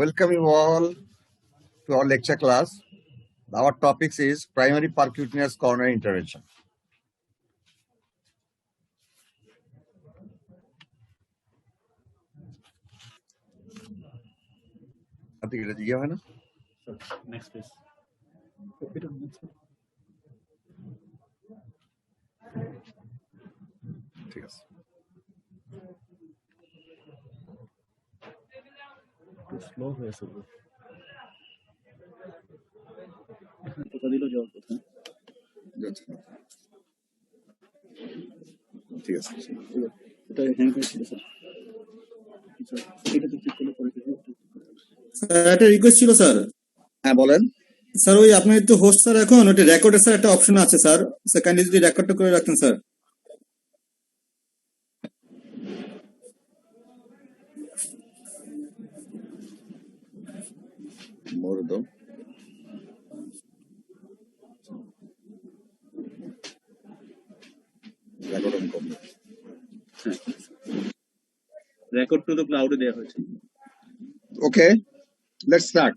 Welcome you all to our lecture class. Our topic is primary percutaneous coronary intervention. I think it is given. Next please. Yes. Too slow হয়েছে bro. কথা দিল যাওয়ার কথা। ঠিক আছে। এটা hang হয়েছিল স্যার। এটা তো ঠিক করে পরে স্যার একটা রিকোয়েস্ট ছিল স্যার। হ্যাঁ বলেন। স্যার ওই আপনি তো হোস্ট স্যার, এখন ওটা রেকর্ডের স্যার একটা অপশন আছে স্যার, কাইন্ডলি যদি রেকর্ডটা করে রাখতেন sir. Mordo. Record on copy. Record to the ক্লাউডে দেয়া হয়েছে। Okay, let's start.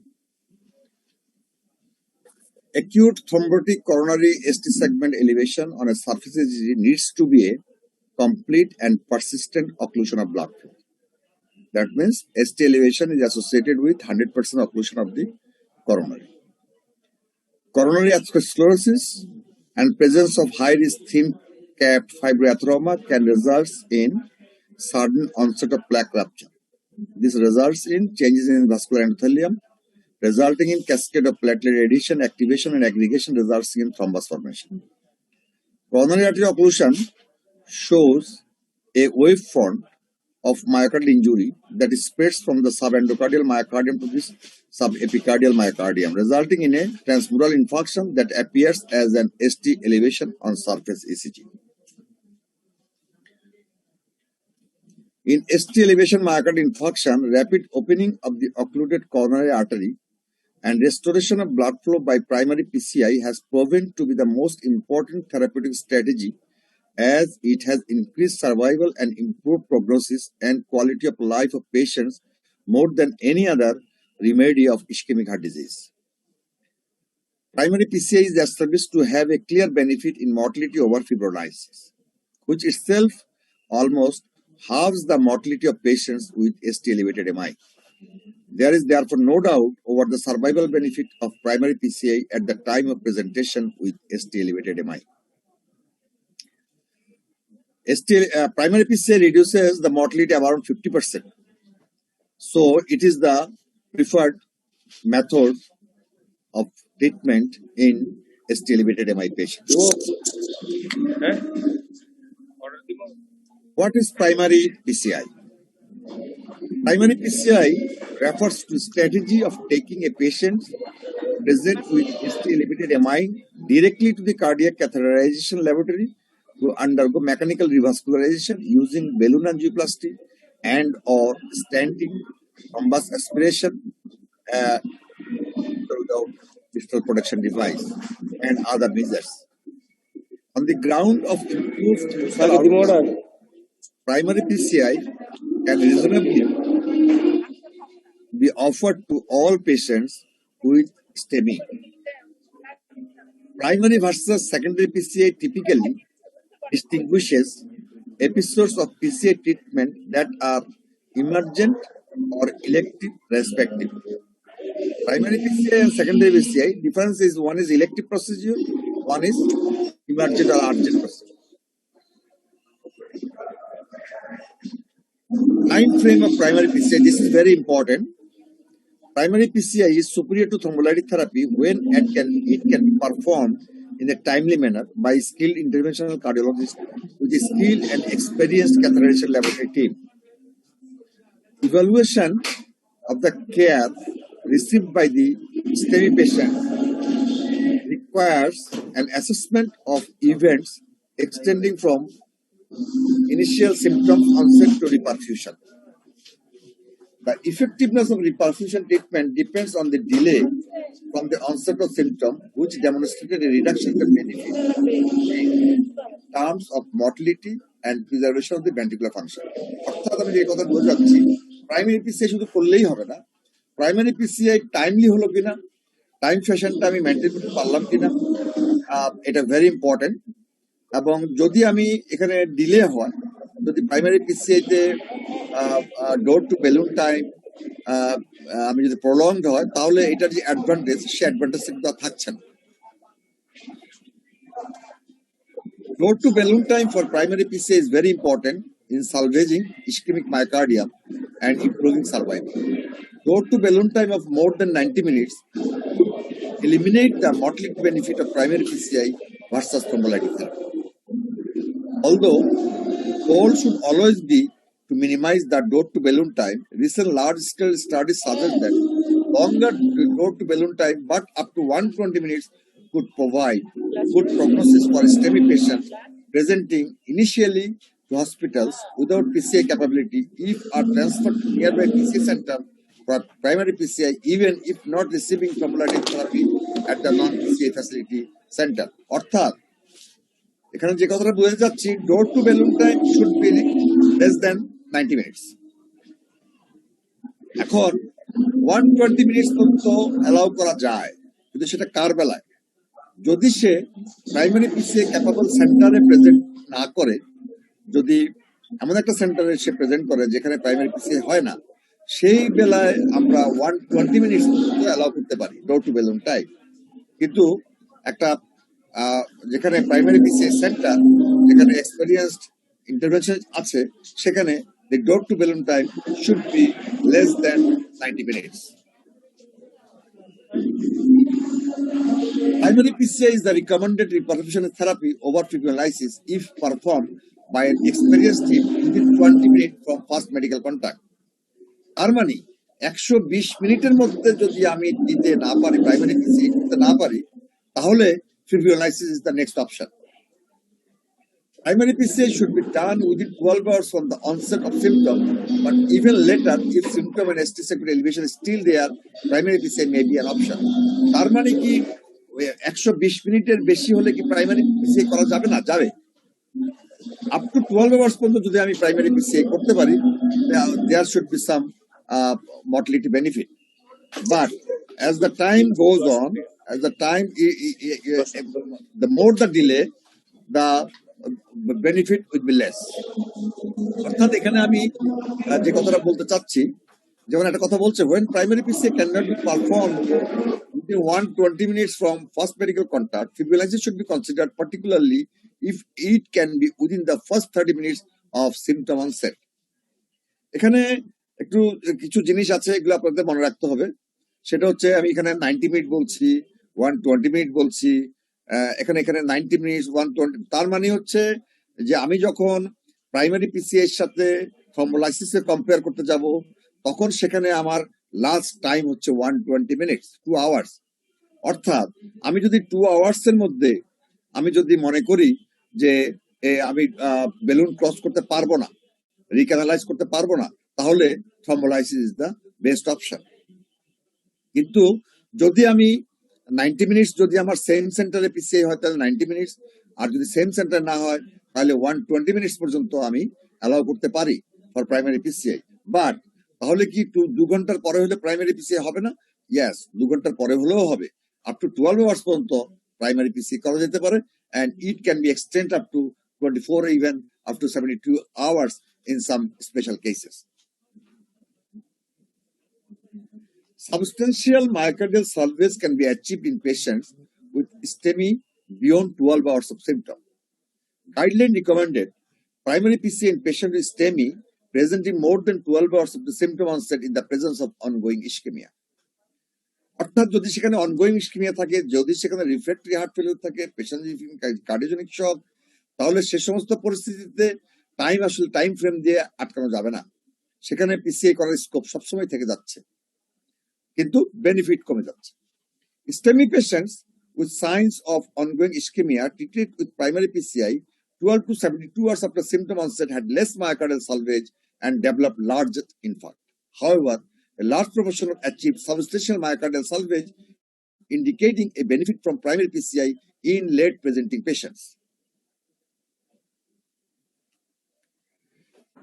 Acute thrombotic coronary ST segment elevation on a surface ECG needs to be a complete and persistent occlusion of blood flow. That means ST elevation is associated with 100% occlusion of the coronary. Coronary atherosclerosis and presence of high-risk thin-capped fibroatheroma can result in sudden onset of plaque rupture. This results in changes in vascular endothelium, resulting in cascade of platelet addition, activation, and aggregation, resulting in thrombus formation. Coronary artery occlusion shows a waveform of myocardial injury that spreads from the subendocardial myocardium to this subepicardial myocardium, resulting in a transmural infarction that appears as an ST elevation on surface ECG. In ST elevation myocardial infarction, rapid opening of the occluded coronary artery and restoration of blood flow by primary PCI has proven to be the most important therapeutic strategy, as it has increased survival and improved prognosis and quality of life of patients more than any other remedy of ischemic heart disease. Primary PCI is established to have a clear benefit in mortality over fibrinolysis, which itself almost halves the mortality of patients with ST elevated MI. There is therefore no doubt over the survival benefit of primary PCI at the time of presentation with ST elevated MI. Primary PCI reduces the mortality around 50%. So it is the preferred method of treatment in ST elevated MI patients. What is primary PCI? Primary PCI refers to strategy of taking a patient present with ST elevated MI directly to the cardiac catheterization laboratory to undergo mechanical revascularization using balloon angioplasty and or stenting, thrombus aspiration without distal protection device and other measures. On the ground of improved outcomes, primary PCI can reasonably be offered to all patients with STEMI. Primary versus secondary PCI typically distinguishes episodes of PCI treatment that are emergent or elective respectively. Primary PCI and secondary PCI difference is one is elective procedure, one is emergent or urgent procedure. Time frame of primary PCI, this is very important. Primary PCI is superior to thrombolytic therapy when it can be performed in a timely manner by skilled interventional cardiologists with a skilled and experienced catheterization laboratory team. Evaluation of the care received by the STEMI patient requires an assessment of events extending from initial symptoms onset to reperfusion. The effectiveness of reperfusion treatment depends on the delay from the onset of symptom, which demonstrated a reduction in the benefit in terms of mortality and preservation of the ventricular function. অর্থাৎ আমি যে কথা বলে যাচ্ছি, primary PCI শুধু করলেই হবে না, প্রাইমারি পিসিআই টাইমলি হলো কিনা, টাইম সেশনটা আমি মেনটেন করতে পারলাম কিনা, এটা ভেরি ইম্পর্টেন্ট। এবং যদি আমি এখানে ডিলে হয়, যদি প্রাইমারি পিসিআই তে ডোর টু বেলুন টাইম আমি যদি প্রলংড হয়, তাহলে এটার যে অ্যাডভান্টেজ, সে অ্যাডভান্টেজ কিন্তু আর থাকছে না। Door to balloon time for primary PCI is very important in salvaging ischemic myocardium and improving survival. Door to balloon time of more than 90 minutes eliminate the mortality benefit of primary PCI versus thrombolytic therapy. Although goal should always be to minimize the door to balloon time, recent large scale studies suggest that longer door to balloon time but up to 120 minutes could provide good prognosis for STEMI patients presenting initially to hospitals without PCI capability if are transferred to nearby PCI center for primary PCI, even if not receiving thrombolytic therapy at the non-PCI facility center. অর্থাৎ এখানে যে কথাটা বুঝতে যাচ্ছি, door to balloon time should be less than 90 minutes. এখন 120 minutes পর্যন্ত allow করা যায়, কিন্তু সেটা কার বেলায়? যদি সে প্রাইমারি পিসিআই ক্যাপাবল সেন্টারে প্রেজেন্ট না করে, যদি এমন একটা সেন্টারে সে প্রেজেন্ট করে যেখানে প্রাইমারি পিসিআই হয় না, সেই বেলায় আমরা 120 মিনিটস পর্যন্ত অ্যালাউ করতে পারি ডোর টু বেলুন টাইম। কিন্তু একটা যেখানে প্রাইমারি পিসিআই সেন্টার, যেখানে এক্সপেরিয়েন্সড ইন্টারভেনশন আছে, সেখানে the door to balloon time should be less than 90 minutes. Primary PCI is the recommended reperfusion therapy over fibrinolysis if performed by an experienced team within 20 minutes from first medical contact. তার মানে 120 মিনিটের মধ্যে যদি আমি দিতে না পারি, primary PCI করতে না পারি, তাহলে fibrinolysis is the next option. Primary PCI should be done within 12 hours from the onset of symptom, but even later, if symptom and ST segment elevation is still there, primary PCI may be an option. তার মানে কি 120 মিনিটের বেশি হলে কি primary PCI করা যাবে না? যাবে। আপ টু 12 আওয়ার্স পর্যন্ত যদি আমি প্রাইমারি পিসিআই করতে পারি, there should be some mortality benefit. But as the time goes on, as the time, the more the delay, the benefit will be less. অর্থাৎ এখানে আমি যে কথাটা বলতে চাচ্ছি, যেমন একটা কথা বলছে, when primary PCI cannot be performed within 120 minutes from first medical contact, fibrinolysis should be considered, particularly if it can be within the first 30 minutes of symptom onset. এখানে একটু কিছু জিনিস আছে, এগুলো আপনাদের মনে রাখতে হবে। সেটা হচ্ছে, আমি এখানে 90 মিনিট বলছি, 120 মিনিট বলছি, এখানে 90 মিনিট, 120। তার মানে হচ্ছে যে আমি যখন প্রাইমারি পিসিআই এর সাথে থ্রম্বোলাইসিসে কম্পেয়ার করতে যাব, তখন সেখানে আমার লাস্ট টাইম হচ্ছে 120 মিনিটস, 2 আওয়ার্স। অর্থাৎ আমি যদি 2 আওয়ার্স এর মধ্যে আমি যদি মনে করি যে আমি বেলুন ক্রস করতে পারবো না, রিক্যানালাইজ করতে পারবো না, তাহলে thrombolysis is the best option. কিন্তু যদি আমি 90 মিনিটস, যদি আমার সেম সেন্টারে পিসিআই হয় তাহলে 90 মিনিটস, আর যদি সেম সেন্টার না হয় তাহলে 120 মিনিটস পর্যন্ত আমি অ্যালাউ করতে পারি ফর প্রাইমারি পিসিআই। বাট তাহলে কি 2 ঘন্টার পরে হলে প্রাইমারি পিসিআই হবে না? ইয়েস, 2 ঘন্টার পরে হলেও হবে। আপ টু 12 আওয়ার্স পর্যন্ত প্রাইমারি পিসিআই করা যেতে পারে, and it can be extended up to 24, even up to 72 hours in some special cases. Substantial myocardial salvage can be achieved in patients with STEMI beyond 12 hours of symptom. Guideline recommended primary PCI in patients with STEMI presenting more than 12 hours of the symptom onset in the presence of ongoing ischemia. অর্থাৎ যদি সেখানে ongoing ischaemia থাকে, যদি সেখানে refractory heart failure থাকে, patient cardiogenic shock, তাহলে সে সমস্ত পরিস্থিতিতে টাইম ফ্রেম দিয়ে আটকানো যাবে না। সেখানে পিসিআই করার স্কোপ সবসময় থেকে যাচ্ছে, কিন্তু বেনিফিট কমে যাচ্ছে। STEMI patients with signs of ongoing ischemia treated with primary PCI 12 to 72 hours after symptom onset had less myocardial salvage and developed large infarct. However, a large proportion achieved substantial myocardial salvage, indicating a benefit from primary PCI in late presenting patients.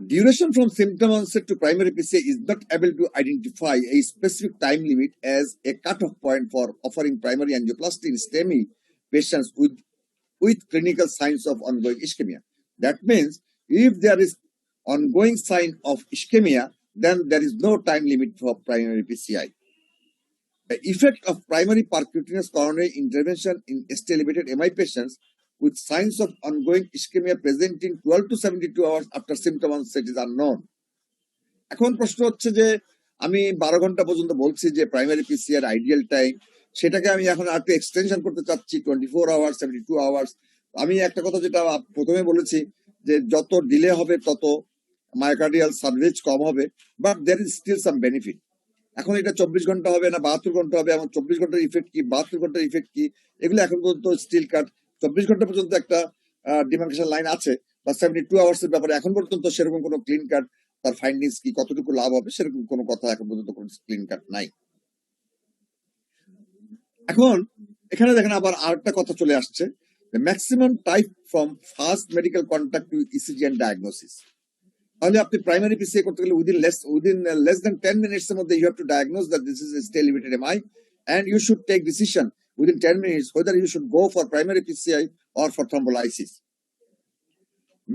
Duration from symptom onset to primary PCI is not able to identify a specific time limit as a cutoff point for offering primary angioplasty in STEMI patients with clinical signs of ongoing ischemia. That means if there is ongoing sign of ischemia, then there is no time limit for primary PCI. The effect of primary percutaneous coronary intervention in ST-elevated MI patients with signs of ongoing ischemia presenting 12 to 72 hours after symptom onset is unknown. এখন প্রশ্ন হচ্ছে যে আমি 12 ঘন্টা পর্যন্ত বলছি যে primary PCR ideal time, সেটাকে আমি এখন আর একটু এক্সটেনশন করতে চাচ্ছি 24 আওয়ার্স 72 আওয়ার্স। আমি একটা কথা যেটা প্রথমে বলেছি যে যত ডিলে হবে তত মায়োকার্ডিয়াল সার্ভিস কম হবে, but there is still some benefit. এখন এটা 24 ঘন্টা হবে না 72 ঘন্টা হবে, এবং 24 ঘন্টার ইফেক্ট কি 72 ঘন্টার ইফেক্ট কি, এগুলো এখন পর্যন্ত স্টিল কাট। 24 ঘন্টা পর্যন্ত একটা ডিমার্কেশন লাইন আছে, বা 72 আওয়ার্স এর ব্যাপারে এখন পর্যন্ত সেরকম কোনো ক্লিন কাট তার ফাইন্ডিংস কি কতটুকু লাভ হবে সেরকম কোনো কথা এখন পর্যন্ত কোনো ক্লিন কাট নাই। এখন এখানে দেখেন আবার আরেকটা কথা চলে আসছে, maximum time from first medical contact to ECG and diagnosis. তাহলে আপনি প্রাইমারি পিসিআই করতে গেলে উইদিন লেস দেন 10 মিনিটস এর মধ্যে you have to diagnose that this is ST-elevated MI, and you should take decision within 10 minutes whether you should go for primary PCI or for thrombolysis.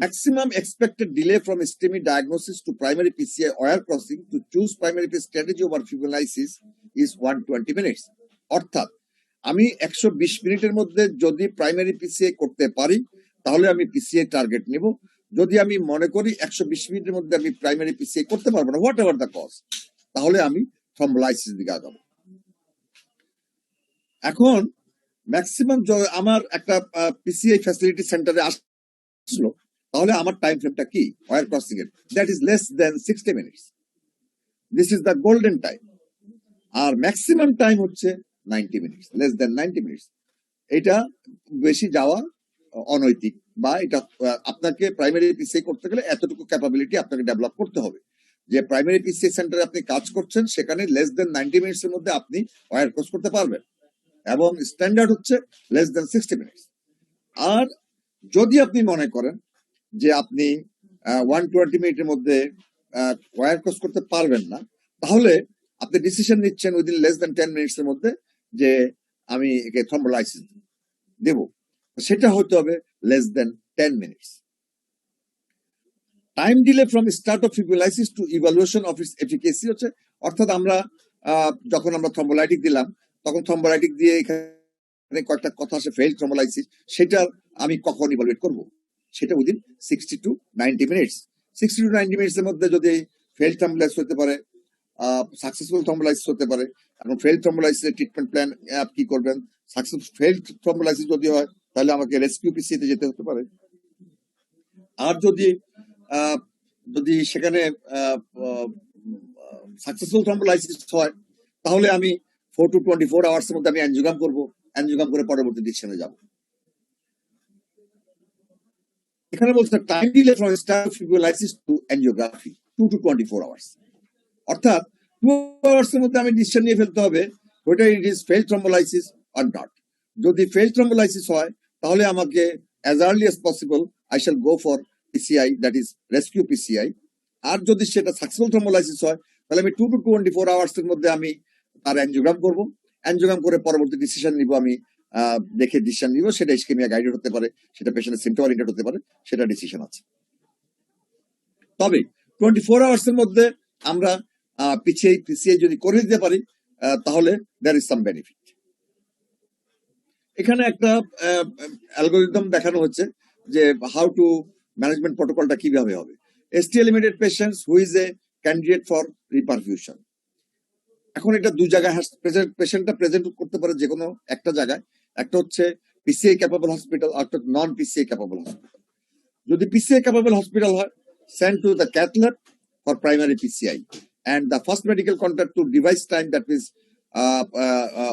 Maximum expected delay from STEMI diagnosis to primary PCI wire crossing to choose primary PCI strategy over fibrinolysis is 120 minutes. অর্থাৎ আমি 120 মিনিটের মধ্যে যদি primary PCI করতে পারি তাহলে আমি PCI target নিব। যদি আমি মনে করি 120 মিনিটের মধ্যে আমি প্রাইমারি পিসিআই করতে পারবো না, হোয়াট এভার দ্য কজ, তাহলে আমি থ্রম্বোলাইসিস দিকে আগাবো। এখন ম্যাক্সিমাম আমার একটা পিসিআই ফ্যাসিলিটি সেন্টারে আসলো, তাহলে আমার টাইম ফ্রেমটা কি ওয়্যার ক্রসিং এর, that is less than 60 minutes. This is the golden time. আর ম্যাক্সিমাম টাইম হচ্ছে 90 মিনিটস, লেস দেন 90 মিনিটস। এটা বেশি যাওয়া অনৈতিক, বা এটা আপনাকে প্রাইমারি পিসিআই করতে গেলে এতটুকু ক্যাপাবিলিটি আপনাকে ডেভেলপ করতে হবে যে প্রাইমারি পিসিআই সেন্টারে আপনি কাজ করছেন, সেখানে লেস দেন 90 মিনিটস এর মধ্যে আপনি ওয়্যার ক্রস করতে পারবেন, এবং স্ট্যান্ডার্ড হচ্ছে লেস দেন 60 মিনিটস। আর যদি আপনি মনে করেন যে আপনি 120 মিনিটের মধ্যে ওয়্যার ক্রস করতে পারবেন না, তাহলে আপনি ডিসিশন নিচ্ছেন উইদিন লেস দেন 10 মিনিটস এর মধ্যে যে আমি একে থ্রম্বোলাইসিস দেব, সেটা হতে হবে less than 10 minutes. Time delay from start of fibrinolysis to evaluation of its efficacy হচ্ছে, অর্থাৎ আমরা যখন আমরা থ্রম্বোলাইটিক দিলাম তখন থ্রম্বোলাইটিক দিয়ে এখানে কয়েকটা কথা আসে, ফেইল থ্রম্বোলাইসিস, সেটা আমি কখন ইভালুয়েট করব, সেটা within 60 to 90 minutes. 60 to 90 minutes এর মধ্যে যদি ফেইল থ্রম্বোলাইসিস হতে পারে, সাকসেসফুল থ্রম্বোলাইসিস হতে পারে। এখন ফেইল থ্রম্বোলাইসিসের ট্রিটমেন্ট প্ল্যান কি করবেন, সাকসেসফুল ফেইল থ্রম্বোলাইসিস যদি হয় তাহলে আমাকে রেস্কিউ পিসিআই তে যেতে হতে পারে। আর যদি সেখানে সাকসেসফুল থ্রম্বোলাইসিস হয় তাহলে আমি 4 to 24 আওয়ার্স এর মধ্যে আমি অ্যানজিওগ্রাম করব, অ্যানজিওগ্রাম করে পরবর্তী ডিসিশনে যাব। এখানে বলছে time delay from start fibrinolysis to angiography 2 to 24 hours, অর্থাৎ 2 আওয়ার্স এর মধ্যে আমি ডিসিশন নিয়ে ফেলতে হবে whether it is failed thrombolysis or not. যদি failed thrombolysis হয় তাহলে আমাকে as early as possible I shall go for PCI, that is rescue PCI. আর যদি সেটা সাকসেসফুল থ্রম্বোলাইসিস হয় তাহলে আমি 2 to 24 আওয়ার্স এর মধ্যে আমি তার অ্যানজিওগ্রাম করব, অ্যানজিওগ্রাম করে পরবর্তী ডিসিশন নিব, আমি দেখে ডিসিশন নিব, সেটা ইসকেমিয়া গাইডেড হতে পারে, সেটা পেশেন্টের সিম্পটম ওরিয়েন্টেড হতে পারে, সেটা ডিসিশন আছে। তবে 24 আওয়ার্স এর মধ্যে আমরা পিসিআই যদি করে দিতে পারি তাহলে দেয়ার ইজ সাম বেনিফিট। এখানে একটা অ্যালগরিদম দেখানো হচ্ছে যে হাউ টু ম্যানেজমেন্ট প্রটোকলটা কিভাবে হবে। ST-elevated patients who is a candidate for reperfusion, এখন এটা দুই জায়গায় পেশেন্টটা প্রেজেন্ট করতে পারে, যে কোনো একটা জায়গায়। একটা হচ্ছে পিসিআই ক্যাপাবল হসপিটাল, আর একটা নন পিসিআই ক্যাপাবল হসপিটাল। যদি পিসিআই ক্যাপাবল হসপিটাল হয়, send to the cath lab for primary PCI, and the first medical contact to device time, that means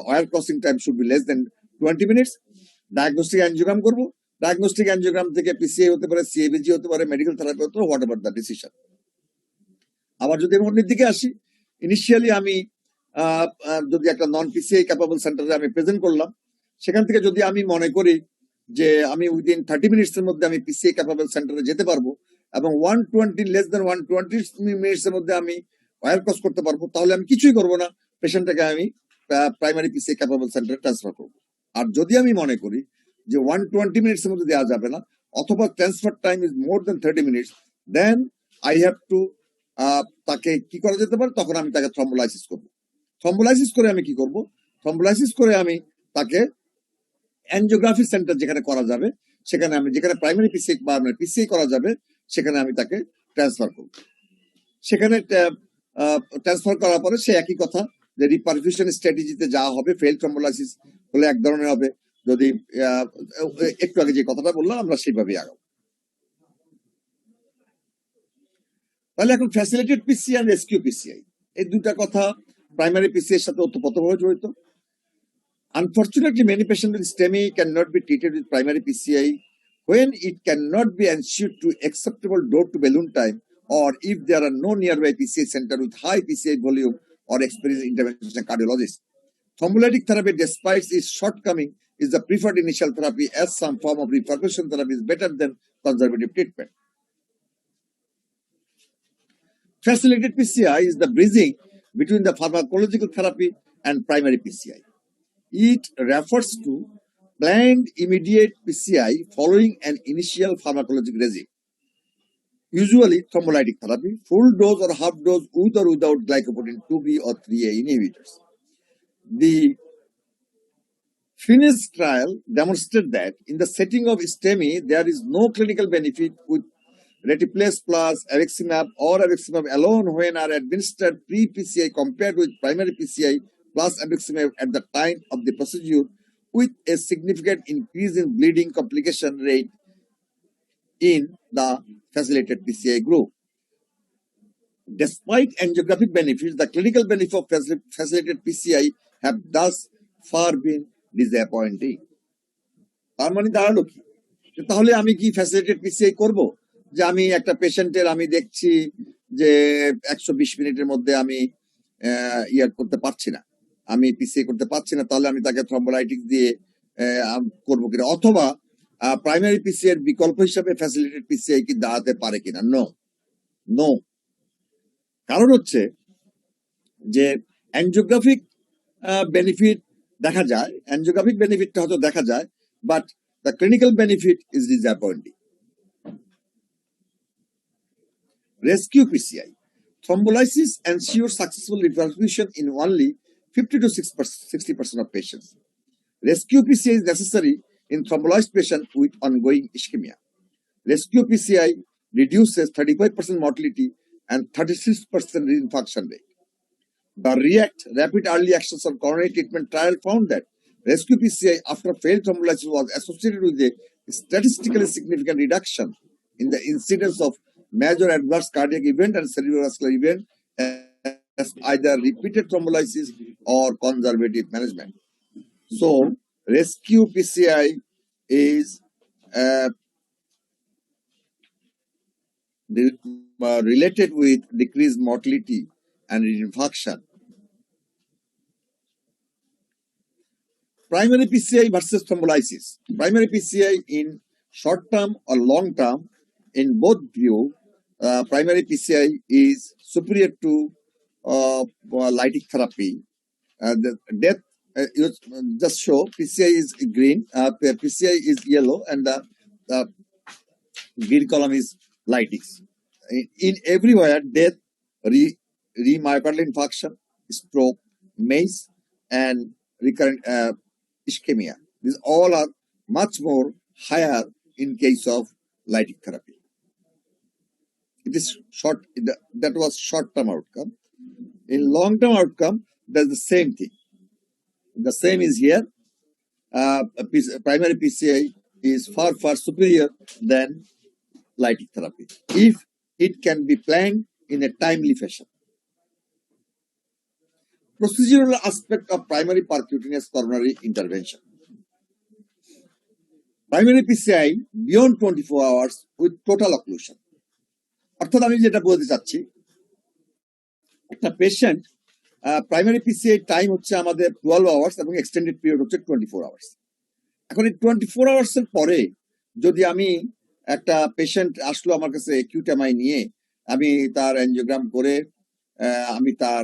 wire crossing time, should be less than 20 minutes. Diagnostic angiogram করব, diagnostic angiogram থেকে PCI হতে পারে, CABG হতে পারে, medical therapy হতে পারে, what ever the decision. আবার যদি আমি অন্যের দিকে আসি, ইনিশিয়ালি আমি যদি একটা নন পিসিআই ক্যাপাবল সেন্টারে আমি প্রেজেন্ট করলাম, সেখান থেকে যদি আমি মনে করি যে আমি উইদিন 30 মিনিটস এর মধ্যে আমি পিসিআই ক্যাপাবল সেন্টারে যেতে পারবো, এবং 120 লেস দেন 120 মিনিটস এর মধ্যে আমি ওয়্যার ক্রস করতে পারবো, তাহলে আমি কিছুই করবো না, পেশেন্টটাকে আমি প্রাইমারি পিসিআই ক্যাপাবল সেন্টারে ট্রান্সফার করবো। আর যদি আমি মনে করি যে 120 মিনিটস এর মধ্যে দেওয়া যাবে না, অথবা transfer time is more than 30 minutes, then I have to তাকে কি করা যেতে পারে, তখন আমি তাকে থ্রম্বোলাইসিস করবো। থ্রম্বোলাইসিস করে আমি কি করব, থ্রম্বোলাইসিস করে আমি তাকে অ্যানজিওগ্রাফি সেন্টার যেখানে করা যাবে, সেখানে আমি যেখানে প্রাইমারি পিসিআই বা পিসিআই করা যাবে সেখানে আমি তাকে ট্রান্সফার করব। সেখানে ট্রান্সফার করার পরে সে একই কথা, যে রিপারফিউশন স্ট্র্যাটেজিতে যাওয়া হবে, ফেল থ্রম্বোলাইসিস হলে এক ধরনের হবে, যদি একটু আগে যে কথাটা বললাম আমরা সেইভাবেই আগাবো। তাহলে এখন ফ্যাসিলিটেড পিসিআই আর রেস্কিউ পিসিআই, এই দুটা কথা প্রাইমারি পিসিআই এর সাথে ওতপ্রোতভাবে জড়িত। Unfortunately, many patients with STEMI cannot be treated with primary PCI when it cannot be ensured to acceptable door-to-balloon time, or if there are no nearby PCI center with high PCI volume or experienced interventional cardiologist. Thrombolytic therapy, despite its shortcoming, is the preferred initial therapy, as some form of reperfusion therapy is better than conservative treatment. Facilitated PCI is the bridging between the pharmacological therapy and primary PCI. It refers to planned immediate PCI following an initial pharmacologic regime, usually thrombolytic therapy, full dose or half dose with or without glycoprotein 2B or 3A inhibitors. The Finnish trial demonstrated that in the setting of STEMI, there is no clinical benefit with Retiplase plus Aveximab or Aveximab alone when are administered pre-PCI compared with primary PCI plus Aveximab at the time of the procedure, with a significant increase in bleeding complication rate in the facilitated PCI group. Despite angiographic benefits, the clinical benefit of facilitated PCI have thus far been disappointing. তার মানে দাঁড়ালো কি, তাহলে আমি কি facilitated PCI করব, যে আমি একটা পেশেন্টের আমি দেখছি যে 120 মিনিটের মধ্যে আমি ইয়ার করতে পারছি না, আমি পিসিআই করতে পারছি না, তাহলে আমি তাকে থ্রম্বোলাইটিক্স দিয়ে করবো কিনা, অথবা প্রাইমারি পিসিআই এর বিকল্প হিসাবে ফ্যাসিলিটেড পিসিআই কি দাঁড়াতে পারে কিনা? নো। কারণ হচ্ছে যে অ্যানজিওগ্রাফিক বেনিফিট দেখা যায়, অ্যানজিওগ্রাফিক বেনিফিটটা হয়তো দেখা যায়, but the clinical benefit is disappointing. Rescue PCI. Thrombolysis ensures successful reperfusion in only 50 to 60% of patients. Rescue PCI is necessary in thrombolyzed patients with ongoing ischemia. Rescue PCI reduces 35% mortality and 36% reinfarction rate. The REACT Rapid Early Actions on Coronary Treatment trial found that rescue PCI after failed thrombolysis was associated with a statistically significant reduction in the incidence of major adverse cardiac event and cerebrovascular event as either repeated thrombolysis or conservative management. So, rescue PCI is related with decreased mortality and reinfarction. Primary PCI versus thrombolysis. Primary PCI in short term or long term, in both view, primary PCI is superior to lytic therapy. The death, just show PCI is green, PCI is yellow, and the green column is lytics. In everywhere, death, myocardial infarction, stroke, MACE, and recurrent ischemia. These all are much more higher in case of lytic therapy. It is short, that was short-term outcome. In long-term outcome, there's the same thing. The same is here. Primary PCI is far, far superior than lytic therapy if it can be planned in a timely fashion. Procedural aspect of primary percutaneous coronary intervention. Primary PCI beyond 24 hours with total occlusion. অর্থাৎ আমি যেটা বলতে চাচ্ছি, একটা patient primary PCI time হচ্ছে আমাদের 12 hours এবং extended period হচ্ছে 24 আওয়ার্স। এখন এই 24 আওয়ার্স এর পরে যদি আমি একটা পেশেন্ট আসলো আমার কাছে অ্যাকিউট এমআই নিয়ে, আমি তার অ্যানজিওগ্রাম করে আমি তার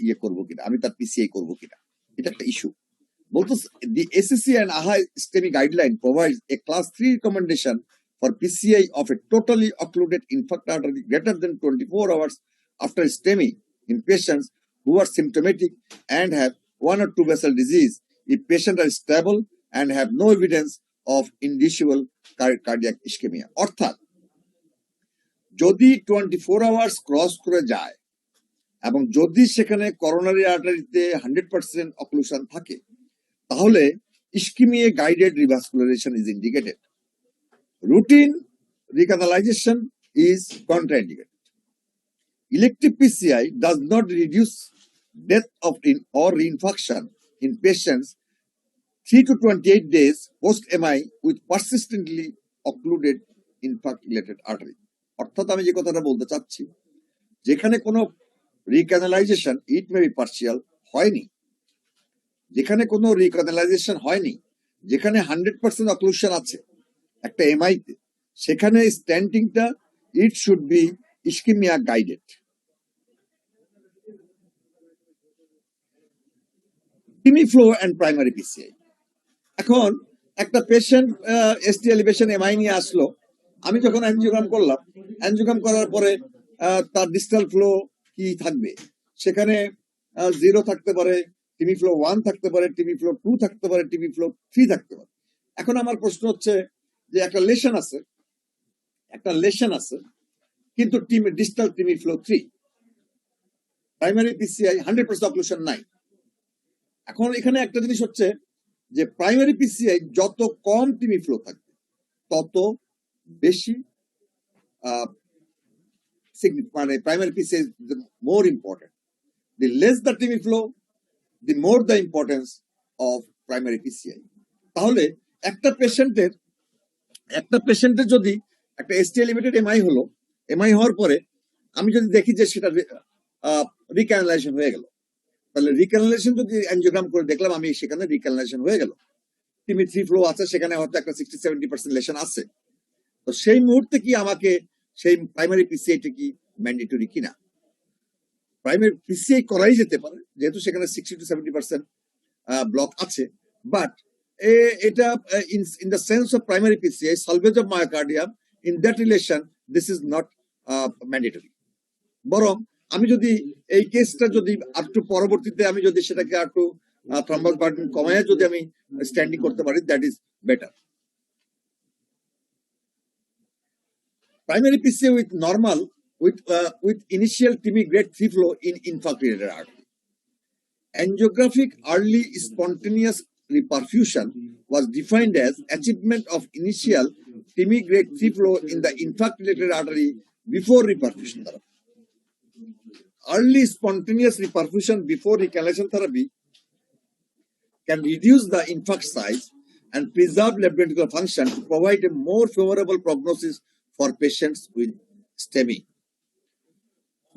ইয়ে করব কিনা, আমি তার পিসিআই করব কিনা, এটা একটা ইস্যু। বলতো the SSC and AHA STEMI guideline provides a class 3 recommendation for PCI of a totally occluded infarct artery greater than 24 hours after STEMI in patients who are symptomatic and have one or two vessel disease if patients are stable and have no evidence of indicible cardiac ischemia. অর্থাৎ যদি 24 hours cross করে যায় এবং যদি সেখানে coronary আর্টারিতে 100% occlusion থাকে, তাহলে ischemia guided revascularization is indicated. Routine recanalization is contraindicated. Elective PCI does not reduce death of or reinfarction in patients 3 to 28 days post-MI with persistently occluded infarct-related artery. অর্থাৎ আমি যে কথাটা বলতে চাচ্ছি, যেখানে কোনো রিক্যানালাইজেশন ইট মে বি পার্শিয়াল হয়নি, যেখানে কোনো রিক্যানালাইজেশন হয়নি, যেখানে 100% অক্লুশন আছে একটা এমআই তে, সেখানে স্ট্যান্টিংটা it should be ischemia guided. TIMI flow and primary PCI. এখন একটা পেশেন্ট এসটি এলিভেশন এমআই নিয়ে আসলো, আমি যখন অ্যানজিওগ্রাম করলাম, অ্যানজিওগ্রাম করার পরে তার ডিস্টাল ফ্লো কি থাকবে, সেখানে 0 থাকতে পারে, টিমি ফ্লো 1 থাকতে পারে, টিমি ফ্লো 2 থাকতে পারে, টিমি ফ্লো 3 থাকতে পারে। এখন আমার প্রশ্ন হচ্ছে যে একটা লেশন আছে কিন্তু distal TIMI flow 3, primary PCI 100% occlusion নাই। এখন এখানে একটা জিনিস হচ্ছে যে প্রাইমারি পিসিআই যত কম টিমি ফ্লো থাকবে তত বেশি মানে primary PCI more important. The less the TIMI flow, the more the importance of primary PCI. তাহলে একটা পেশেন্টের যদি একটা এসটি এলিভেটেড এমআই হলো, এমআই হওয়ার পরে আমি যদি দেখি যে সেটা রিক্যানালাইজেশন হয়ে গেল, তাহলে রিক্যানালাইজেশন যদি অ্যানজিওগ্রাম করে দেখলাম আমি সেখানে রিক্যানালাইজেশন হয়ে গেল, টিমি 3 ফ্লো আছে, সেখানে হয়তো একটা 60-70% লেশন আছে, তো সেই মুহূর্তে কি আমাকে সেই প্রাইমারি পিসিআইটা কি ম্যান্ডেটরি কিনা? প্রাইমারি পিসিআই করাই যেতে পারে যেহেতু সেখানে 60-70% ব্লক আছে, বাট এটা in the sense of primary PCI salvage of myocardium, in that relation this is not mandatory. বরং আমি যদি এই কেসটা যদি একটু পরবর্তীতে আমি যদি সেটাকে একটু থ্রম্বাস বার্ডেন কমায় যদি আমি স্ট্যান্ডিং করতে পারি, that is better. Primary PCA with normal with initial TIMI grade 3 flow in infarct-related artery. Angiographic early spontaneous reperfusion was defined as achievement of initial TIMI grade 3 flow in the infarct-related artery before reperfusion therapy. Early spontaneous reperfusion before recanalization therapy can reduce the infarct size and preserve left ventricular function to provide a more favorable prognosis for patients with STEMI.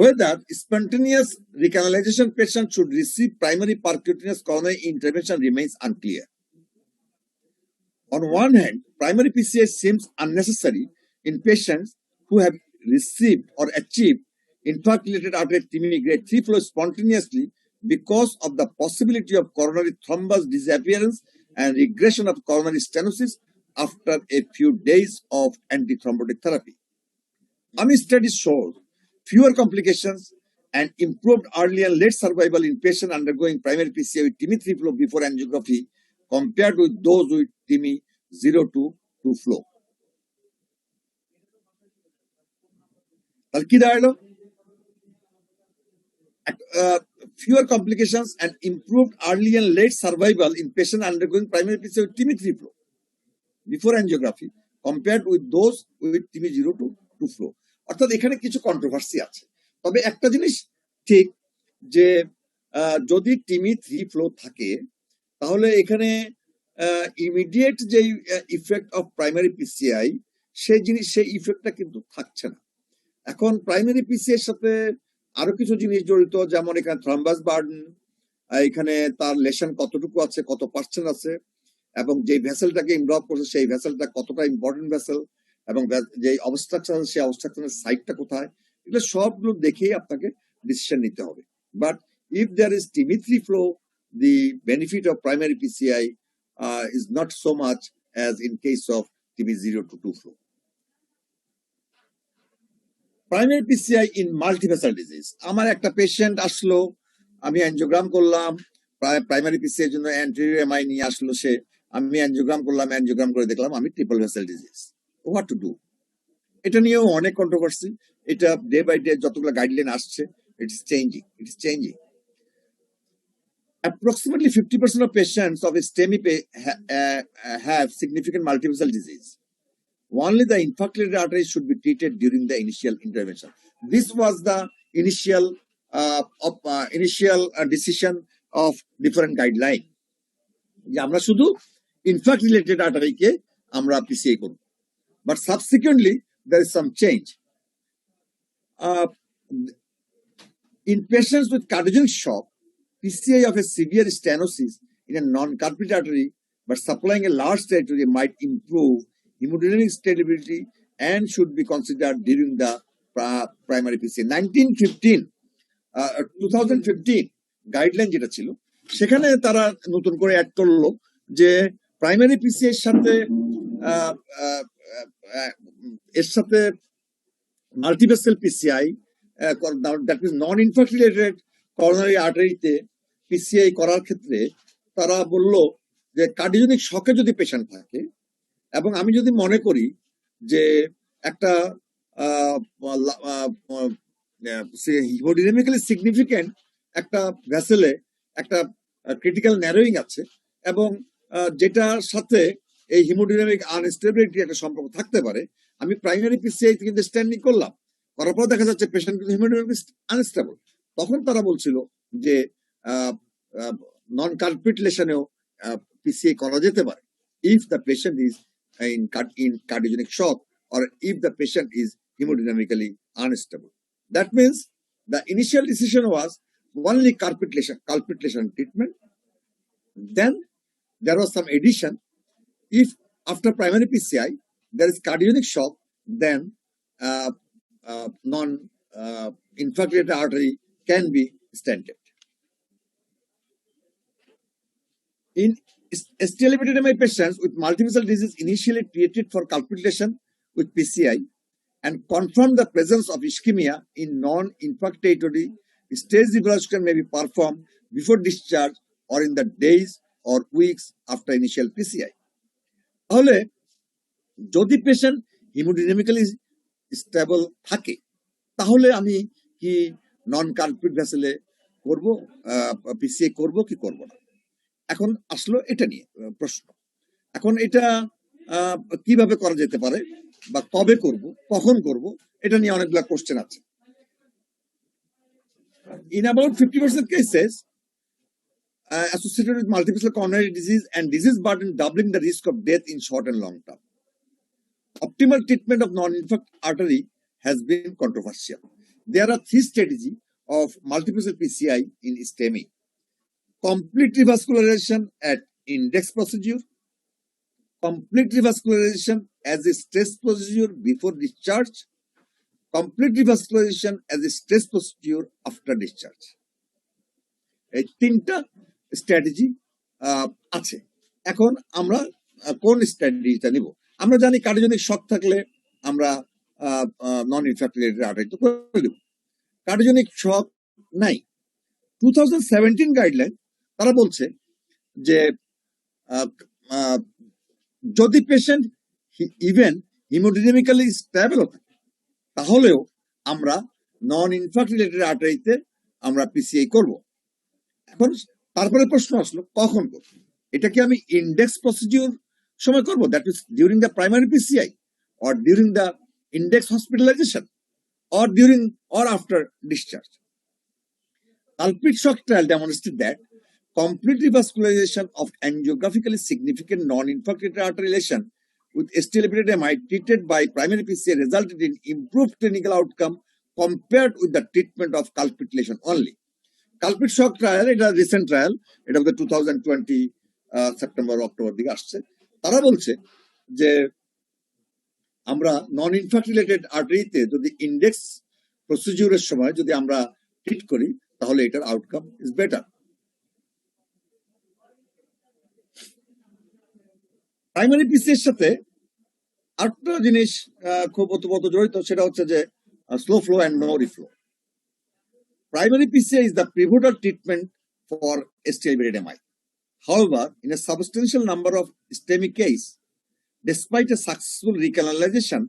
Whether spontaneous recanalization patients should receive primary percutaneous coronary intervention remains unclear. On one hand, primary PCI seems unnecessary in patients who have received or achieved infarct-related artery TIMI grade 3 flow spontaneously because of the possibility of coronary thrombus disappearance and regression of coronary stenosis after a few days of antithrombotic therapy. AMI studies showed fewer complications and improved early and late survival in patients undergoing primary PCI with TIMI 3 flow before angiography compared with those with TIMI 0 to 2 flow. Fewer complications and improved early and late survival in patients undergoing primary PCI with TIMI 3 flow before angiography compared with those with TIMI 0 to 2 flow. অর্থাৎ এখানে কিছু controversy আছে, তবে একটা জিনিস ঠিক যে যদি টিমি 3 ফ্লো থাকে তাহলে এখানে ইমিডিয়েট যে ইফেক্ট অফ প্রাইমারি পিসিআই সেই ইফেক্টটা কিন্তু থাকছে না। এখন প্রাইমারি পিসিআই এর সাথে আরো কিছু জিনিস জড়িত, যেমন এখানে থ্রম্বাস বার্ডেন, এখানে তার লেশন কতটুকু আছে, কত পার্সেন্ট আছে, এবং যে ভেসেলটাকে ইনভলভ করছে সেই ভেসেলটা কতটা ইম্পর্টেন্ট ভেসেল, এবং যে অবস্ট্রাকশন সেই অবস্ট্রাকশনের সাইটটা কোথায়, এগুলো সবগুলো দেখেই আপনাকে ডিসিশন নিতে হবে। But if there is TB3 flow, the benefit of primary PCI is not so much as in case of TB0 to 2 flow. Primary PCI in multivessel disease, আমার একটা পেশেন্ট আসলো, আমি অ্যানজিওগ্রাম করলাম, প্রাইমারি পিসিআই এর জন্য anterior MI নিয়ে আসলো সে, আমি অ্যানজিওগ্রাম করলাম, অ্যানজিওগ্রাম করে দেখলাম আমি triple vessel disease. What to do? এটা নিয়েও অনেক কন্ট্রোভার্সি। এটা ডে বাই ডে যতগুলো গাইডলাইন আসছে, it's changing. Approximately 50% of patients of STEMI have significant multivessel disease. Only the infarcted arteries should be treated during the initial intervention. This was the initial decision of different guideline. যে আমরা শুধু infarct related artery কে আমরা PCI করব, but subsequently there is some change. In patients with cardiogenic shock, PCI of a severe stenosis in a non-carpet artery but supplying a large territory might improve hemodynamic stability and should be considered during the primary PCI. 2015 guideline যেটা ছিল, সেখানে তারা নতুন করে add করলো যে primary PCI এর সাথে multivessel PCI, that means non infarct related coronary আর্টারিতে পিসিআই করার ক্ষেত্রে তারা বলল যে কার্ডিওজেনিক শকে যদি পেশেন্ট থাকে, এবং আমি যদি মনে করি যে একটা হিমোডিনামিক্যালি সিগনিফিকেন্ট একটা ভেসেলে একটা ক্রিটিক্যাল ন্যারোয়িং আছে, এবং যেটার সাথে এই হিমোডিনামিক আনস্টেবিলিটি একটা সম্পর্ক থাকতে পারে, আমি প্রাইমারি পিসিআই কিন্তু স্ট্যান্ডিং করলাম, করার পর দেখা যাচ্ছে পেশেন্ট কিন্তু হিমোডিনামিক আনস্টেবল, তখন তারা বলছিল যে নন কার্পেট লেশনেও PCI করা যেতে পারে if the patient is in cardiogenic shock or if the patient is hemodynamically unstable. That means the initial decision was only carpet lesion treatment. Then there was some addition. If after primary PCI there is cardiogenic shock, then non-infarcted artery can be stented. In ST-elevated MI patients with multivessel disease initially treated for calculation with PCI and confirm the presence of ischemia in non-infarctatory, stage evaluation may be performed before discharge or in the days or weeks after initial PCI. তাহলে যদি patient হিমোডিনামিক্যালি stable থাকে, তাহলে আমি কি নন carpet ভেসেলে করব, PCI করব কি করব না? এখন আসলো এটা নিয়ে প্রশ্ন। এখন এটা কিভাবে করা যেতে পারে বা কবে করব, কখন করব, এটা নিয়ে অনেকগুলো কোশ্চেন আছে। In about 50% cases associated with multivessel coronary disease and disease burden doubling the risk of death in short and long term, optimal treatment of non-infarct artery has been controversial. There are three strategies of multivessel PCI in STEMI: complete revascularization at index procedure, complete revascularization as a stress procedure before discharge, complete revascularization as a stress procedure after discharge. এই তিনটা strategy আছে। এখন আমরা কোন স্ট্র্যাটেজিটা নিব? আমরা জানি cardiogenic shock থাকলে আমরা নন ইনফ্রাক্টিলেটেড আর্টারি তো করে দেব। কার্ডিওজেনিক শক নাই। 2017 গাইডলাইন তারা বলছে যে যদি পেশেন্ট ইভেন হিমোডিনামিক্যালি স্টেবল থাকে, তাহলেও আমরা নন ইনফার্ক্ট রিলেটেড আর্টারিতে আমরা পিসিআই করব। এখন তারপরে প্রশ্ন আসলো কখন করব? এটা কি আমি ইন্ডেক্স প্রসিডিউর সময় করব, that means during the primary PCI or during the index hospitalisation or during or after discharge? Culprit shock trial demonstrated that complete revascularization of angiographically significant non-infarcted artery lesion with ST-elevated MI treated by primary PCI resulted in improved clinical outcome compared with the treatment of culprit lesion only. Culprit shock trial, এটা recent trial, এটা 2020 September October দিকে আসছে। তারা বলছে যে আমরা নন ইনফ্রাক্টিলেটেড আর্টারিতে যদি index প্রসিডিউরের সময় যদি আমরা ট্রিট করি তাহলে এটার আউটকাম ইজ বেটার। প্রাইমারি পিসি এর সাথে আরেকটা জিনিস খুব ওতপ্রোত জড়িত, সেটা হচ্ছে যে slow flow and no reflow. Primary PCI is the pivotal treatment for STI-MI. However, in a substantial number of STEMI cases, despite a successful recanalization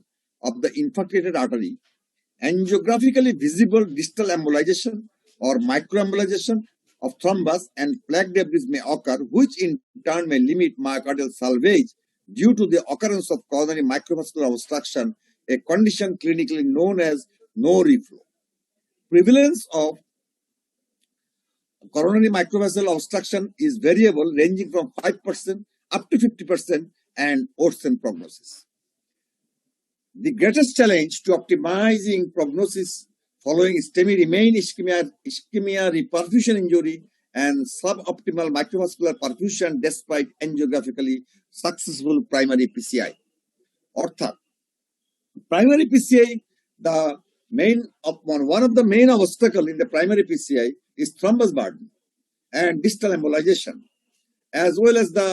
of the infarctated artery, angiographically visible distal embolization or microembolization of thrombus and plaque debris may occur, which in turn may limit myocardial salvage due to the occurrence of coronary microvascular obstruction, a condition clinically known as no reflow. Prevalence of coronary microvascular obstruction is variable, ranging from 5% up to 50% and worsen prognosis. The greatest challenge to optimizing prognosis following STEMI remain ischemia reperfusion injury and suboptimal microvascular perfusion despite angiographically successful primary PCI. Orthat, primary PCI, one of the main obstacle in the primary PCI is thrombus burden and distal embolization, as well as the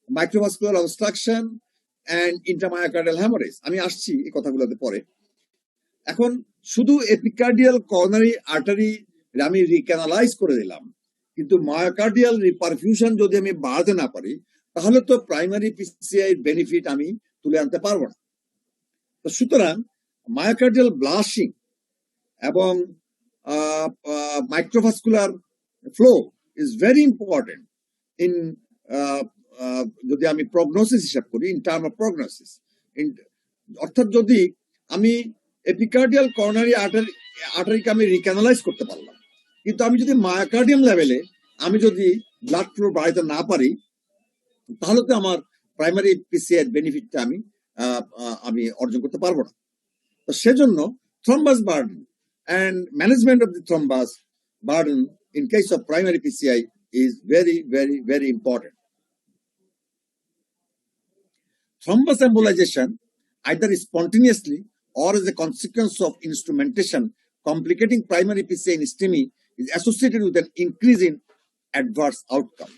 microvascular obstruction and intramyocardial hemorrhage. আমি আসছি এই কথাগুলোতে পরে। এখন শুধু epicardial coronary artery আমি রিক্যানালাইজ করে দিলাম, কিন্তু মায়োকার্ডিয়াল রিপারফিউশন যদি আমি বাড়াতে না পারি তাহলে তো প্রাইমারি পিসিআই বেনিফিট আমি তুলে আনতে পারবো না। তো সুতরাং মায়োকার্ডিয়াল ব্লাশিং এবং microvascular flow is very important in যদি আমি প্রগনোসিস হিসাব করি, ইন টার্ম অফ প্রগনোসিস। অর্থাৎ যদি আমি এপিকার্ডিয়াল করোনারি আর্টারিকে আমি রিক্যানালাইজ করতে পারলাম, কিন্তু আমি যদি মায়োকার্ডিয়াম লেভেলে আমি যদি ব্লাড ফ্লো বাড়াইতে না পারি তাহলে তো আমার প্রাইমারি পিসিআই বেনিফিটটা আমি অর্জন করতে পারবো না। তো সেজন্য thrombus burden and management of the thrombus burden in case of primary PCI is very, very, very important. Thrombus embolization, either spontaneously or as a consequence of instrumentation complicating primary PCI in STEMI, is associated with an increase in adverse outcome.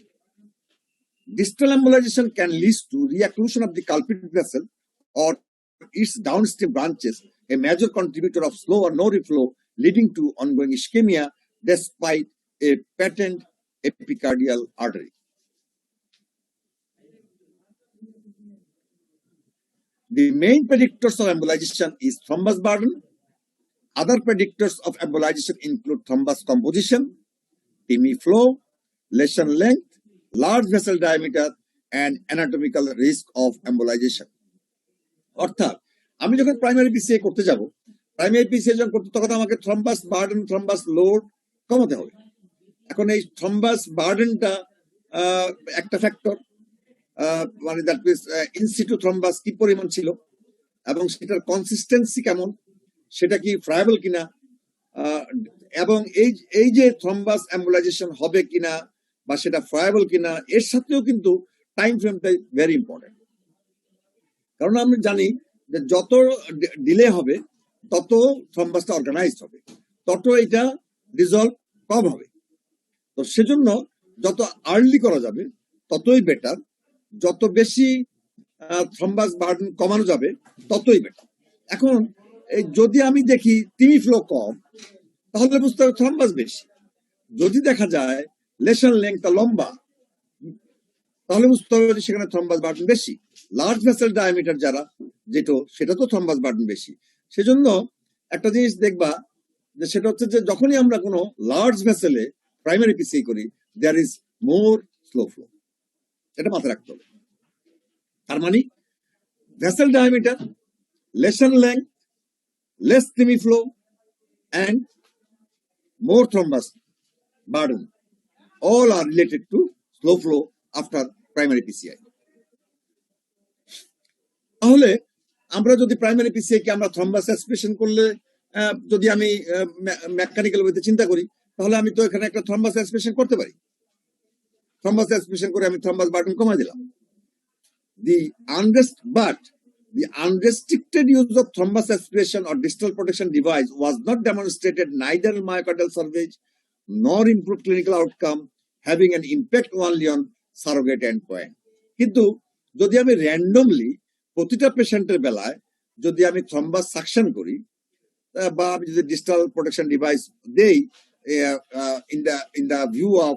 Distal embolization can lead to reocclusion of the culprit vessel or its downstream branches, a major contributor of slow or no reflow, leading to ongoing ischemia despite a patent epicardial artery. The main predictors of embolization is thrombus burden. Other predictors of embolization include thrombus composition, TIMI flow, lesion length, large vessel diameter, and anatomical risk of embolization. অর্থাৎ আমি যখন primary PCI করতে যাব, primary PCI যখন করতে তখন আমাকে thrombus burden, thrombus load কমাতে হবে। এখন এই থ্রম্বাস বার্ডেনটা একটা ফ্যাক্টর, মানে দ্যাট মিনস ইনসিটু থ্রম্বাস কি পরিমাণ ছিল এবং সেটার কনসিস্টেন্সি কেমন, সেটা কি ফ্রায়াবল কিনা, এবং এই যে থ্রম্বাস এম্বোলাইজেশন হবে কিনা বা সেটা ফ্রায়াবল কিনা, এর সাথেও কিন্তু টাইম ফ্রেমটা ভেরি ইম্পর্টেন্ট। কারণ আমি জানি যে যত ডিলে হবে তত থ্রম্বাসটা অর্গানাইজড হবে, তত এটা রিজলভ কম হবে। তো সেজন্য যত আর্লি করা যাবে ততই বেটার, যত বেশি থ্রম্বাস বার্ডেন কমানো যাবে ততই বেটার। এখন যদি আমি দেখি টিমি ফ্লো কম তাহলে বুঝতে হবে থ্রম্বাস বেশি। যদি দেখা যায় লেশন লেংথটা লম্বা তাহলে বুঝতে হবে সেখানে থ্রম্বাস বার্ডেন বেশি। লার্জ ভেসেল ডায়ামিটার যারা সেটা তো থ্রম্বাস বার্ডেন বেশি। সেজন্য একটা জিনিস দেখবা যে সেটা হচ্ছে যে যখনই আমরা কোনো লার্জ ভেসেলে প্রাইমারি পিসিআই করি there is more slow flow, এটা মাথায় রাখতে হবে। তার মানে vessel diameter, lesion length, less TIMI flow, and more thrombus burden all are related to slow flow after primary PCI. তাহলে আমরা যদি প্রাইমারি পিসিআই কে আমরা থ্রম্বাস অ্যাসপিরেশন করলে, যদি আমি মেকানিক্যাল ওয়েতে চিন্তা করি, তাহলে আমি তো এখানে একটা থ্রম্বাস অ্যাসপিরেশন করতে পারি। থ্রম্বাস অ্যাসপিরেশন করে আমি থ্রম্বাস বার্ডেন কমাই দিলাম। The unrest, but The unrestricted use of thrombus aspiration or distal protection device was not demonstrated neither in myocardial salvage nor improved clinical outcome, having an impact only on surrogate endpoint. কিন্তু যদি আমি randomly প্রতিটা পেশেন্টের বেলায় যদি আমি thrombus suction করি বা আমি যদি ডিস্টাল প্রোটেকশন ডিভাইস দেই in the view of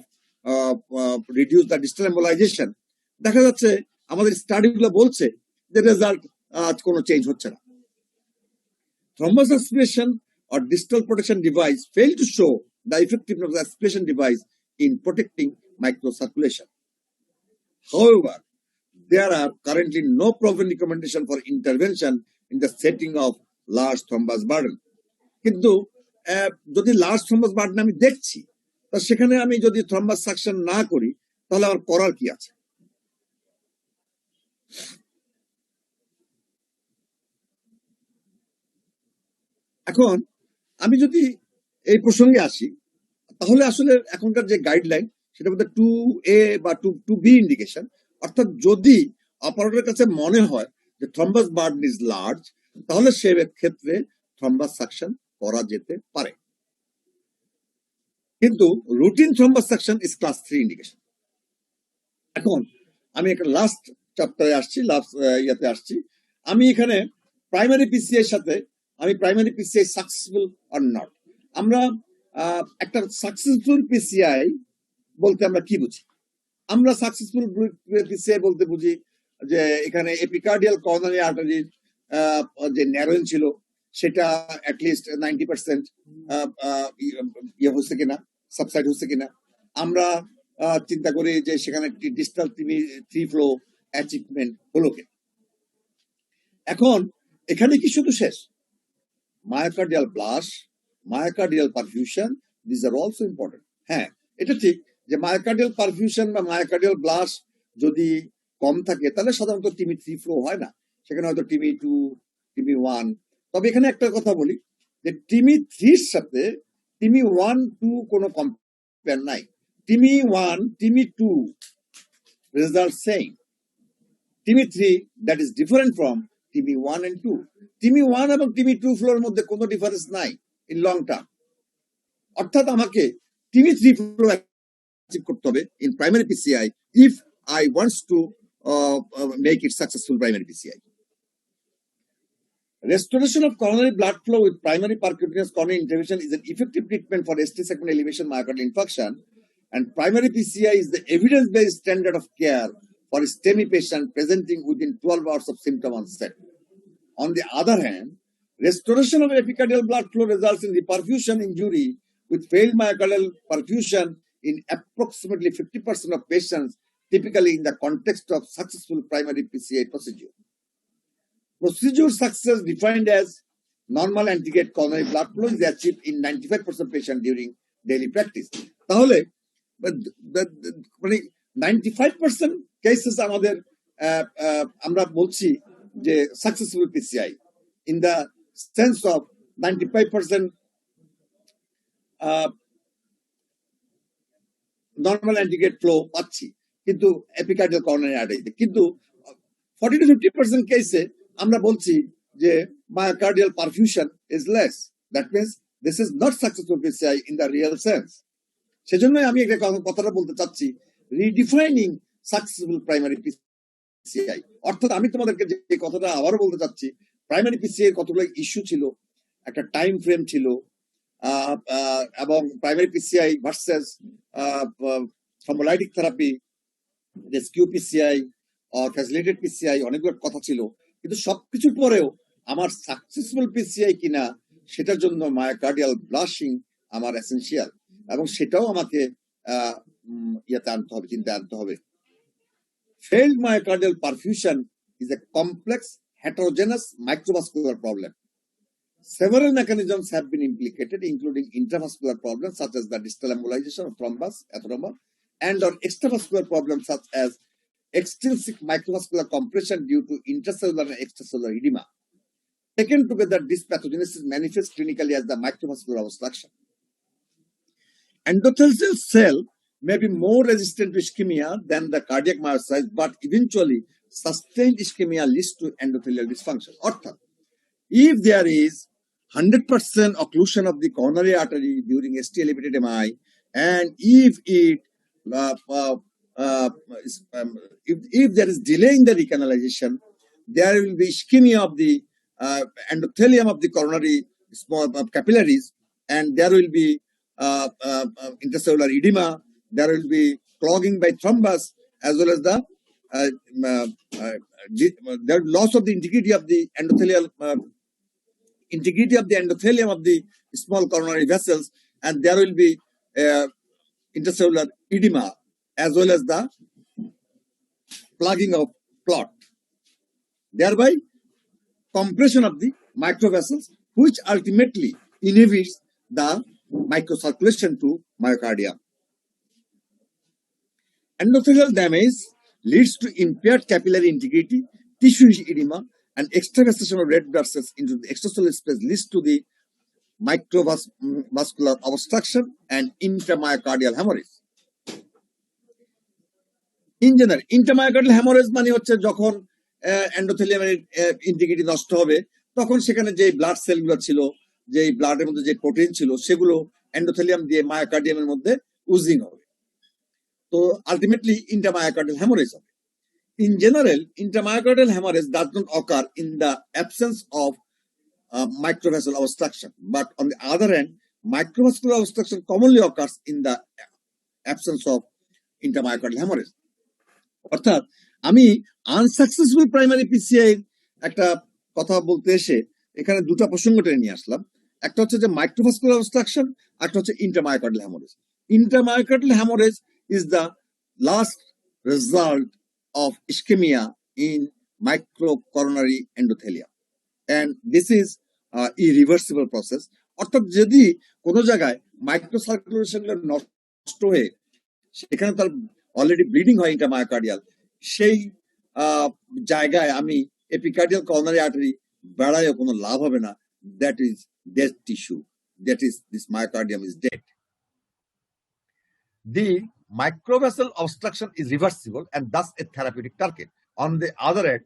reduce the distal embolization, দেখা যাচ্ছে আমাদের স্টাডিগুলো বলছে যে রেজাল্ট কোনো চেঞ্জ হচ্ছে না। Thrombus aspiration or distal protection device fail to show the effectiveness of the aspiration device in protecting microcirculation. However, there are currently no proven recommendation for intervention in the setting of large thrombus burden. কিন্তু যদি large thrombus burden আমি দেখছি, তা সেখানে আমি যদি thrombus suction না করি তাহলে আমার করার কি আছে? এখন আমি যদি এই প্রসঙ্গে আসি, তাহলে আসলে এখনকার যে গাইডলাইন সেটা মধ্যে 2A বা 2B ইন্ডিকেশন, অর্থাৎ যদি অপারেটরের কাছে মনে হয় যে থ্রম্বাস বার্ডেন ইজ লার্জ, তাহলে সে ক্ষেত্রে থ্রম্বাস সাকশন করা যেতে পারে। কিন্তু routine thrombus suction is class 3 indication. এখন আমি একটা লাস্ট চ্যাপ্টারে আসছি, লাস্ট ইয়াতে আসছি। আমি এখানে প্রাইমারি পিসিআই সাথে আমি primary PCI successful or not, আমরা একটা সাকসেসফুল পিসিআই বলতে আমরা কি বুঝি? আমরা সাকসেসফুল পিসিআই বলতে বুঝি যে এখানে এপিকার্ডিয়াল করোনারি আর্টারির যে ন্যারোইং ছিল সেটা অ্যাটলিস্ট 90% ইয়ে হচ্ছে কিনা, সাবসাইড হচ্ছে কিনা। আমরা চিন্তা করি যে সেখানে ডিস্টাল থ্রি ফ্লো অ্যাচিভমেন্ট হলো কিনা। এখন এখানে কি শুধু শেষ? Myocardial blast, myocardial perfusion, this are also important. হ্যাঁ, এটা ঠিক যে মায়োকার্ডিয়াল পারফিউশন বা মায়োকার্ডিয়াল ব্লাস্ট যদি কম থাকে তাহলে সাধারণত টিমি 3 ফ্লো হয় না, সেখানে হয়তো টিমি 2, টিমি 1। তবে এখানে একটা কথা বলি যে টিমি 3 এর সাথে টিমি 1, 2 কোনো কম্পেয়ার নাই। TIMI 1, TIMI 2 result same. TIMI 3 that is different from TIMI 1 and 2। TIMI 1 এবং টিমি 2 ফ্লোর মধ্যে কোনো ডিফারেন্স নাই ইন লং টার্ম। অর্থাৎ আমাকে টিমি 3 ফ্লো অ্যাচিভ করতে হবে in primary PCI if I wants to make it successful primary PCI. Restoration of coronary blood flow with primary percutaneous coronary intervention is an effective treatment for ST segment elevation myocardial infarction, and primary PCI is the evidence-based standard of care for a STEMI patient presenting within 12 hours of symptom onset. On the other hand, restoration of epicardial blood flow results in reperfusion injury with failed myocardial perfusion in approximately 50% of patients, typically in the context of successful primary PCI procedure. Procedure success defined as normal antegrade coronary blood flow is achieved in 95% of patients during daily practice. তাহলে মানে 95% cases আমাদের আমরা বলছি যে successful PCI in the sense of 95% normal antegrade flow পাচ্ছি কিন্তু epicardial coronary আর্টারিতে। কিন্তু 40 to 50% কেসে আমরা বলছি যে myocardial perfusion is less. That means this is not successful PCI in the real sense. সেজন্যই আমি একটা কথাটা বলতে চাচ্ছি, রিডিফাইনিং সাকসেসফুল প্রাইমারি পিসিআই। অর্থাৎ আমি তোমাদেরকে যে কথাটা আবারও বলতে চাচ্ছি, প্রাইমারি পিসিআই কতগুলো ইস্যু ছিল, একটা টাইম ফ্রেম ছিল, এবং primary PCI versus thrombolytic therapy, rescue PCI আর ফ্যাসিলিটেড পিসিআই, অনেকগুলো কথা ছিল। কিন্তু সবকিছুর পরেও আমার সাকসেসফুল পিসিআই কিনা সেটার জন্য মায়োকার্ডিয়াল ব্লাশিং আমার এসেনশিয়াল, এবং সেটাও আমাকে ইয়াতে আনতে হবে, চিন্তায় আনতে হবে। Failed myocardial perfusion is a complex heterogeneous microvascular problem. Several mechanisms have been implicated, including intravascular problems such as the distal embolization of thrombus, atheroma, and or extravascular problems such as extrinsic microvascular compression due to intracellular and extracellular edema. Taken together, this pathogenesis manifests clinically as the microvascular obstruction. Endothelial cell may be more resistant to ischemia than the cardiac myocytes, but eventually sustained ischemia leads to endothelial dysfunction. Orthat, if there is 100% occlusion of the coronary artery during ST-elevated MI, and if it if there is delay in the recanalization, there will be ischemia of the endothelium of the coronary small capillaries, and there will be intercellular edema, there will be clogging by thrombus, as well as the there loss of the integrity of the endothelial endothelium of the small coronary vessels, and there will be intercellular edema as well as the plugging of clot, thereby compression of the microvessels, which ultimately inhibits the microcirculation to myocardium. Endothelial damage leads to impaired capillary integrity, tissue edema, and extravasation of red blood cells into the extracellular space leads to the microvascular obstruction and intramyocardial hemorrhage. In general, intramyocardial hemorrhage মানে হচ্ছে যখন এন্ডোথেলিয়ামের integrity নষ্ট হবে, তখন সেখানে যে blood সেলগুলো ছিল, যে ব্লাডের মধ্যে যে প্রোটিন ছিল, সেগুলো এন্ডোথেলিয়াম দিয়ে মায়োকার্ডিয়ামের মধ্যে উজিং হবে। তো আলটিমেটলি intramyocardial hemorrhage হবে। In general, intramyocardial hemorrhage does not occur in the absence of microvascular obstruction, but on the other hand, microvascular obstruction commonly occurs in the absence of intramyocardial hemorrhage. অর্থাৎ আমি unsuccessful primary PCI একটা কথা বলতে এসে এখানে দুটো প্রসঙ্গ টেনে নিয়ে আসলাম। একটা হচ্ছে যে মাইক্রোভাস্কুলার অবস্ট্রাকশন, একটা হচ্ছে intramyocardial haemorrhage. Intramyocardial haemorrhage is the last result of ischemia in microcoronary endothelium, and this is irreversible process. অর্থাৎ যদি কোনো জায়গায় মাইক্রোসার্কুলেশন নষ্ট হয়ে সেখানে তার অলরেডি ব্লিডিং হয় ইন্টারমায়োকার্ডিয়াল, সেই জায়গায় আমি এপিকার্ডিয়াল করোনারি আর্টারি বেড়ায়ও কোনো লাভ হবে না। That is dead tissue, that is this myocardium is dead. The microvessel obstruction is reversible and thus a therapeutic target. On the other hand,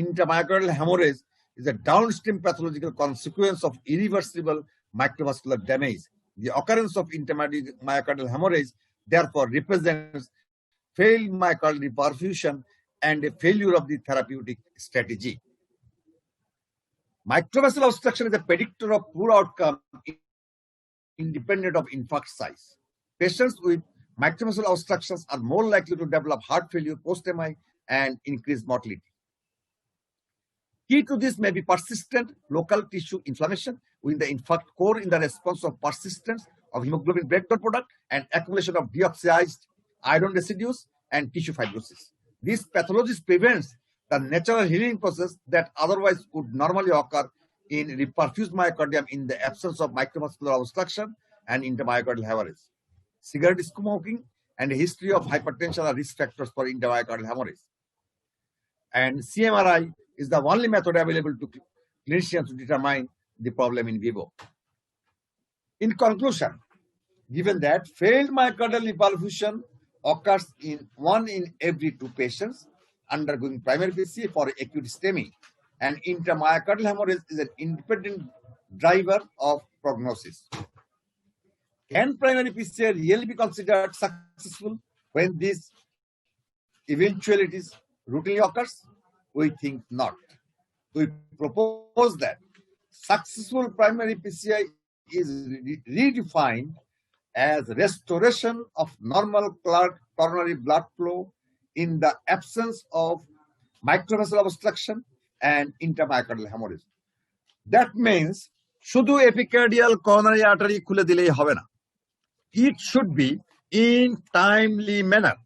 intramyocardial hemorrhage is a downstream pathological consequence of irreversible microvascular damage. The occurrence of intramyocardial hemorrhage therefore represents failed myocardial perfusion and a failure of the therapeutic strategy. Microvessel obstruction is a predictor of poor outcome independent of infarct size. Patients with microvessel obstructions are more likely to develop heart failure post-MI and increased mortality. Key to this may be persistent local tissue inflammation within the infarct core in the response of persistence of hemoglobin breakdown product and accumulation of deoxyized iron residues and tissue fibrosis. This pathology prevents the natural healing process that otherwise would normally occur in reperfused myocardium in the absence of microvascular obstruction and intramyocardial hemorrhage. Cigarette smoking and a history of hypertension are risk factors for intramyocardial hemorrhage. And CMRI is the only method available to clinicians to determine the problem in vivo. In conclusion, given that failed myocardial reperfusion occurs in 1 in every 2 patients undergoing primary PCI for acute STEMI, and intramyocardial hemorrhage is an independent driver of prognosis. Can primary PCI really be considered successful when these eventualities routinely occurs? We think not. We propose that successful primary PCI is redefined as restoration of normal coronary blood flow in the absence of microvascular obstruction and intramyocardial hemorrhage. That means শুধু epicardial coronary artery খুলে দিলেই হবে না। It should be in timely manner,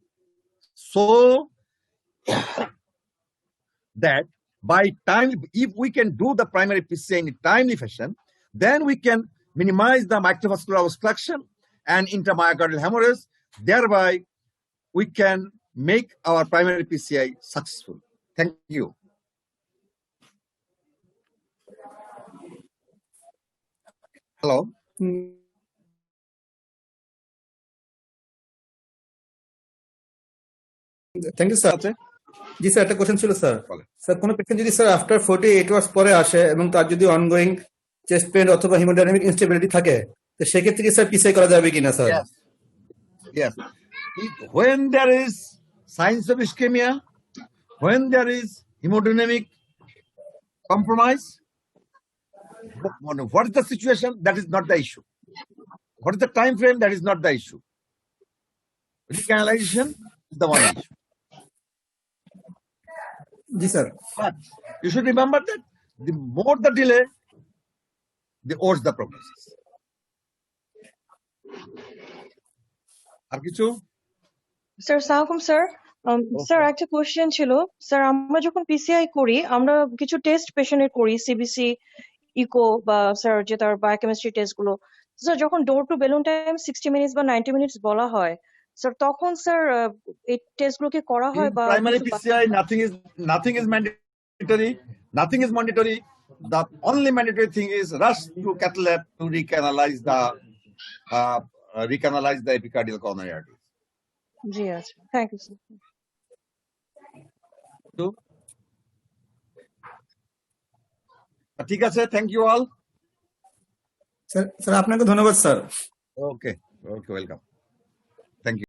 so that by time, if we can do the primary PCI in a timely fashion, then we can minimize the microvascular obstruction and intramyocardial hemorrhage. Thereby, we can make our primary PCI successful. Thank you. Hello. Thank you sir. আছে জি sir, একটা question ছিল sir. বলেন। Sir কোনো patient যদি sir after 48 hours পরে আসে এবং তার যদি অনগোয়িং চেস্ট পেন অথবা হিমোডাইনামিক ইনস্টেবিলিটি থাকে, তো সেক্ষেত্রে কি স্যার পিসিআই করা যাবে কিনা sir? Yes. Yes. When there is signs of ischemia, when there is hemodynamic compromise, what is the situation? That is not the issue. What is the time frame? That is not the issue. Recanalization is the one issue. G sir. But you should remember that the more the delay, the worse the prognosis. আর কিছু? Sir সালামালাইকুম sir. Sir একটা question ছিল sir, আমরা যখন PCI করি আমরা কিছু টেস্ট পেশেন্টের করি, সিবিসি, ইকো বা স্যার যে তার বায়োকেমিস্ট্রি টেস্ট গুলো। স্যার যখন door to balloon time 60 minutes বা 90 মিনিটস বলা হয় স্যার, তখন স্যার এই টেস্ট গুলোকে করা হয় In বা primary কিছু PCI, nothing is mandatory. Nothing is mandatory. The only mandatory thing is rush to cath lab to recanalize the epicardial coronary arteries. জি আচ্ছা, থ্যাংক ইউ স্যার। ঠিক আছে, thank you all. স্যার আপনাকে ধন্যবাদ sir. Okay, welcome.